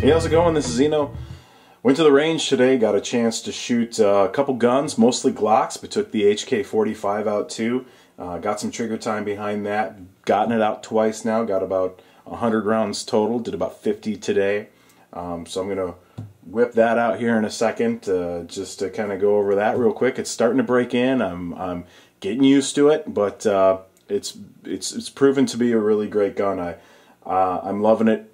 Hey, how's it going? This is Eno. Went to the range today, got a chance to shoot a couple guns, mostly Glocks, but took the HK45 out too. Got some trigger time behind that, gotten it out twice now, got about 100 rounds total, did about 50 today. So I'm going to whip that out here in a second, just to kind of go over that real quick. It's starting to break in, I'm getting used to it, but it's proven to be a really great gun. I'm loving it.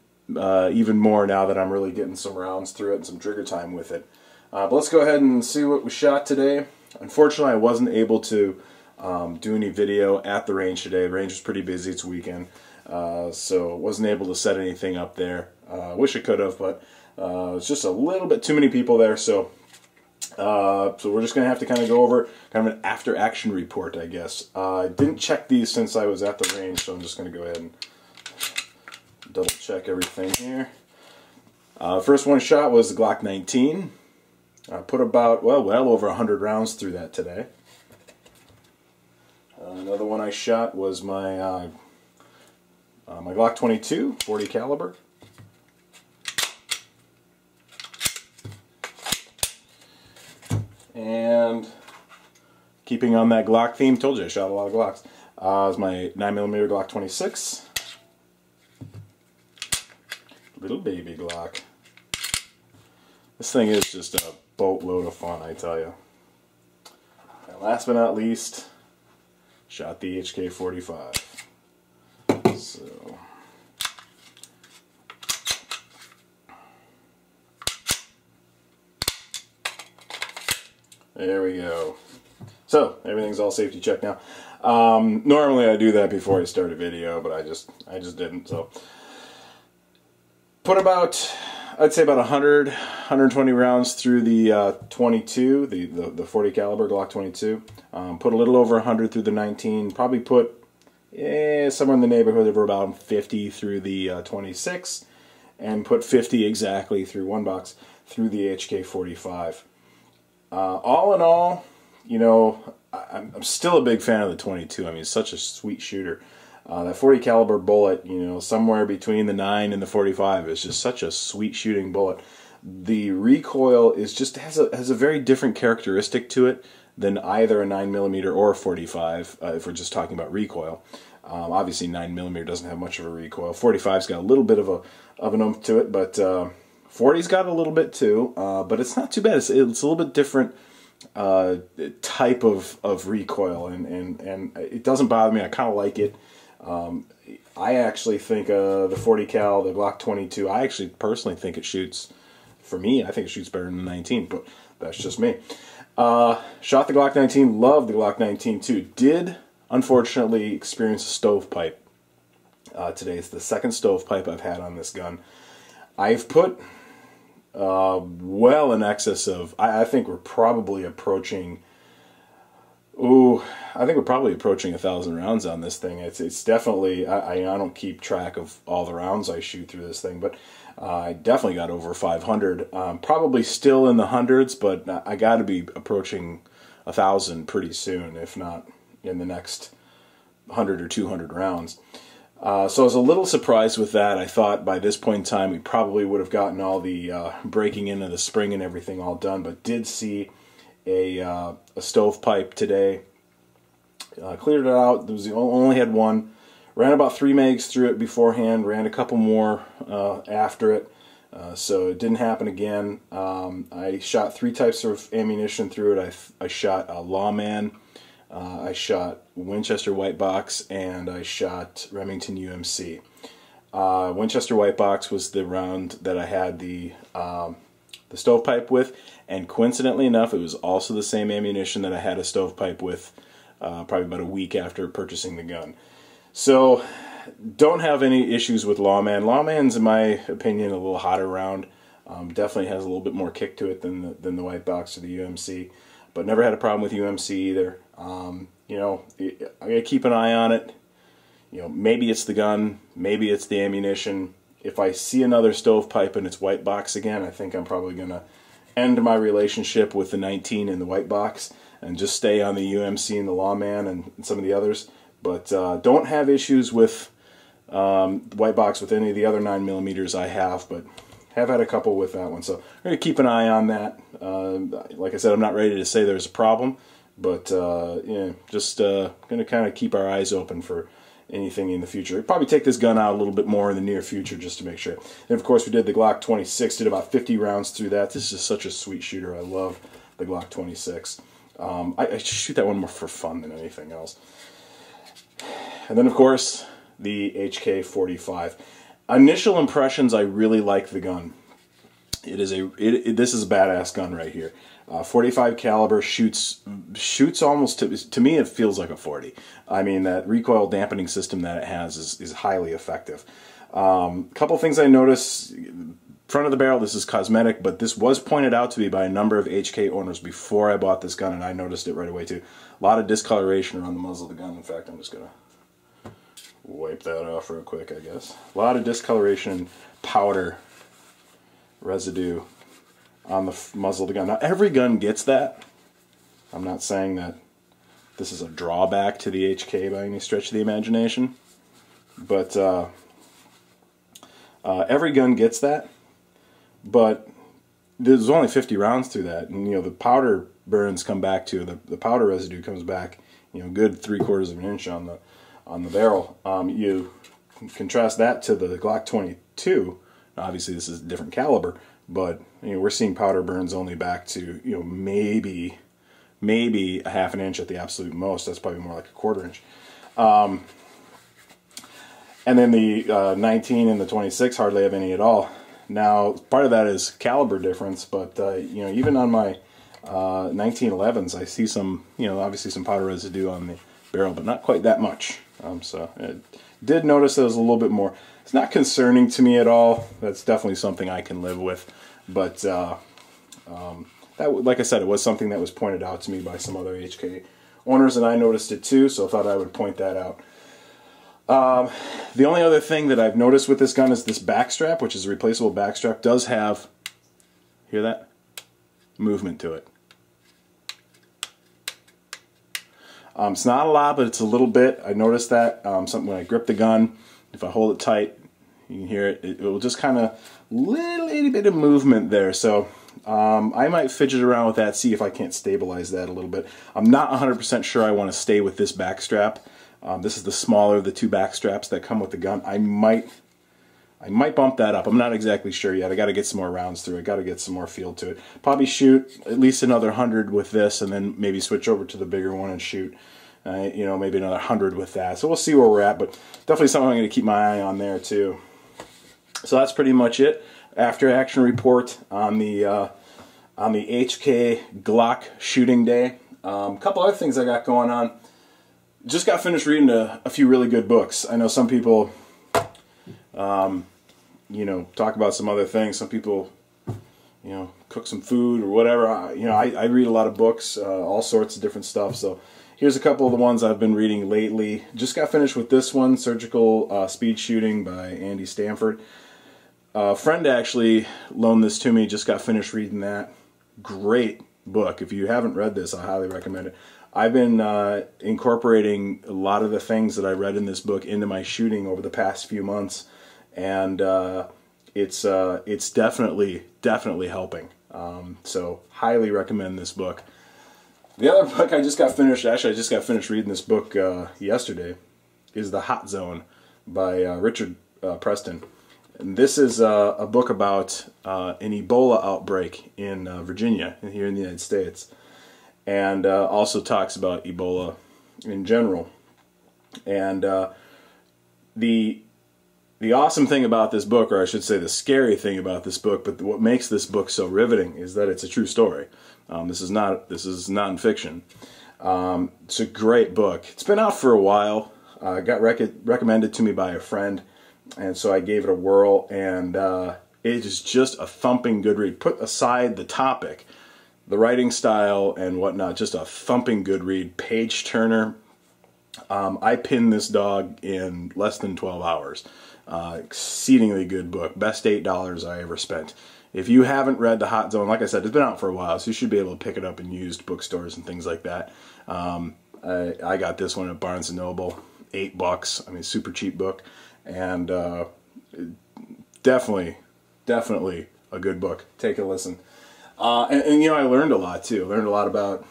Even more now that I'm really getting some rounds through it and some trigger time with it. But let's go ahead and see what we shot today. Unfortunately, I wasn't able to do any video at the range today. The range was pretty busy, it's weekend, so wasn't able to set anything up there. Wish I could have, but it's just a little bit too many people there, so we're just going to have to kind of go over kind of an after-action report, I guess. I didn't check these since I was at the range, so I'm just going to go ahead and double check everything here. First one shot was the Glock 19. I put about, well over 100 rounds through that today. Another one I shot was my my Glock 22, 40 caliber. And keeping on that Glock theme, told you I shot a lot of Glocks. Was my 9mm Glock 26. Little baby Glock. This thing is just a boatload of fun, I tell you. And last but not least, shot the HK45. So there we go. So everything's all safety checked now. Normally I do that before I start a video, but I just didn't. So put about, I'd say about 120 rounds through the 22, the 40 caliber Glock 22. Put a little over 100 through the 19. Probably put somewhere in the neighborhood of about 50 through the 26, and put 50 exactly through one box through the HK45. All in all, you know, I'm still a big fan of the 22. I mean, it's such a sweet shooter. That 40 caliber bullet, you know, somewhere between the 9 and the 45 is just such a sweet shooting bullet. The recoil is just has a very different characteristic to it than either a 9mm or a 45, if we're just talking about recoil. Obviously 9mm doesn't have much of a recoil. 45's got a little bit of an oomph to it, but 40's got a little bit too, but it's not too bad. It's a little bit different type of recoil, and it doesn't bother me. I kind of like it. I actually think the 40 cal, the Glock 22, I actually personally think it shoots, for me, I think it shoots better than the 19, but that's just me. Shot the Glock 19, loved the Glock 19 too. Did, unfortunately, experience a stovepipe. Today is the second stovepipe I've had on this gun. I've put well in excess of, I think we're probably approaching, I think we're probably approaching 1,000 rounds on this thing. It's definitely, I don't keep track of all the rounds I shoot through this thing, but I definitely got over 500. Probably still in the hundreds, but I got to be approaching 1,000 pretty soon, if not in the next 100 or 200 rounds. So I was a little surprised with that. I thought by this point in time we probably would have gotten all the breaking into the spring and everything all done, but did see a stovepipe today. Cleared it out. There was only had one. Ran about 3 mags through it beforehand. Ran a couple more after it. So it didn't happen again. I shot 3 types of ammunition through it. I shot a Lawman. I shot Winchester White Box, and I shot Remington UMC. Winchester White Box was the round that I had the stovepipe with, and coincidentally enough, it was also the same ammunition that I had a stovepipe with probably about a week after purchasing the gun. So, don't have any issues with Lawman. Lawman's, in my opinion, a little hotter round. Definitely has a little bit more kick to it than the White Box or the UMC. But never had a problem with UMC either. You know, I gotta keep an eye on it. You know, maybe it's the gun, maybe it's the ammunition. If I see another stovepipe and it's White Box again, I think I'm probably gonna end my relationship with the 19 and the White Box and just stay on the UMC and the Lawman and some of the others. But don't have issues with White Box with any of the other 9mm I have, but have had a couple with that one, so I'm going to keep an eye on that. Like I said, I'm not ready to say there's a problem, but yeah, just going to kind of keep our eyes open for anything in the future. I'll probably take this gun out a little bit more in the near future just to make sure. And of course we did the Glock 26, did about 50 rounds through that. This is such a sweet shooter. I love the Glock 26. I shoot that one more for fun than anything else. And then of course the HK45. Initial impressions, I really like the gun. This is a badass gun right here. 45 caliber shoots almost to me it feels like a 40. I mean, that recoil dampening system that it has is highly effective. Couple things I noticed. Front of the barrel, this is cosmetic, but this was pointed out to me by a number of HK owners before I bought this gun, and I noticed it right away too. A lot of discoloration around the muzzle of the gun. In fact, I'm just gonna wipe that off real quick, I guess. A lot of discoloration, powder residue on the muzzle of the gun. Now, every gun gets that. I'm not saying that this is a drawback to the HK by any stretch of the imagination, but every gun gets that. But there's only 50 rounds through that, and you know the powder burns come back to the powder residue comes back, you know, good 3/4 of an inch on the barrel. You contrast that to the Glock 22. Obviously, this is a different caliber, but you know, we're seeing powder burns only back to, you know, maybe a half an inch at the absolute most. That's probably more like a 1/4 inch. And then the 19 and the 26 hardly have any at all. Now, part of that is caliber difference, but you know, even on my 1911s, I see some, you know, obviously some powder residue on the barrel, but not quite that much. So I did notice there was a little bit more. It's not concerning to me at all. That's definitely something I can live with. But that, like I said, it was something that was pointed out to me by some other HK owners, and I noticed it too, so I thought I would point that out. The only other thing that I've noticed with this gun is this backstrap, which is a replaceable backstrap, does have, hear that? Movement to it. It's not a lot, but it's a little bit. I noticed that something when I grip the gun, if I hold it tight, you can hear it. It will just kind of little bit of movement there. So I might fidget around with that, see if I can't stabilize that a little bit. I'm not 100% sure I want to stay with this backstrap. This is the smaller of the two backstraps that come with the gun. I might bump that up. I'm not exactly sure yet. I got to get some more rounds through. I got to get some more feel to it. Probably shoot at least another 100 with this, and then maybe switch over to the bigger one and shoot, you know, maybe another 100 with that. So we'll see where we're at, but definitely something I'm going to keep my eye on there too. So that's pretty much it. After action report on the HK Glock shooting day. A couple other things I got going on. Just got finished reading a few really good books. I know some people, you know, talk about some other things. Some people, you know, cook some food or whatever. You know, I read a lot of books, all sorts of different stuff. So here's a couple of the ones I've been reading lately. Just got finished with this one, Surgical Speed Shooting by Andy Stanford. A friend actually loaned this to me. Just got finished reading that. Great book. If you haven't read this, I highly recommend it. I've been incorporating a lot of the things that I read in this book into my shooting over the past few months, and it's definitely helping. So highly recommend this book. The other book I just got finished, actually I just got finished reading this book yesterday, is The Hot Zone by Richard Preston. And this is a book about an Ebola outbreak in Virginia, here in the United States. And also talks about Ebola in general. And the awesome thing about this book, or I should say the scary thing about this book, but what makes this book so riveting is that it's a true story. This is non-fiction. It's a great book. It's been out for a while. Got recommended to me by a friend, and so I gave it a whirl. And it is just a thumping good read. Put aside the topic, the writing style and whatnot, just a thumping good read, page turner. I pinned this dog in less than 12 hours. Exceedingly good book. Best $8 I ever spent. If you haven't read The Hot Zone, like I said, it's been out for a while, so you should be able to pick it up in used bookstores and things like that. I got this one at Barnes & Noble, $8. I mean, super cheap book, and definitely definitely a good book. Take a listen. And you know, I learned a lot too. I learned a lot about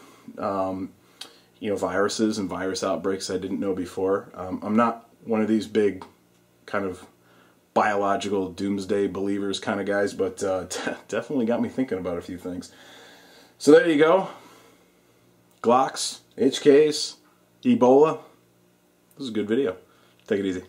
you know, viruses and virus outbreaks I didn't know before. I'm not one of these big kind of biological doomsday believers kind of guys, but definitely got me thinking about a few things. So there you go. Glocks, HKs, Ebola. This is a good video. Take it easy.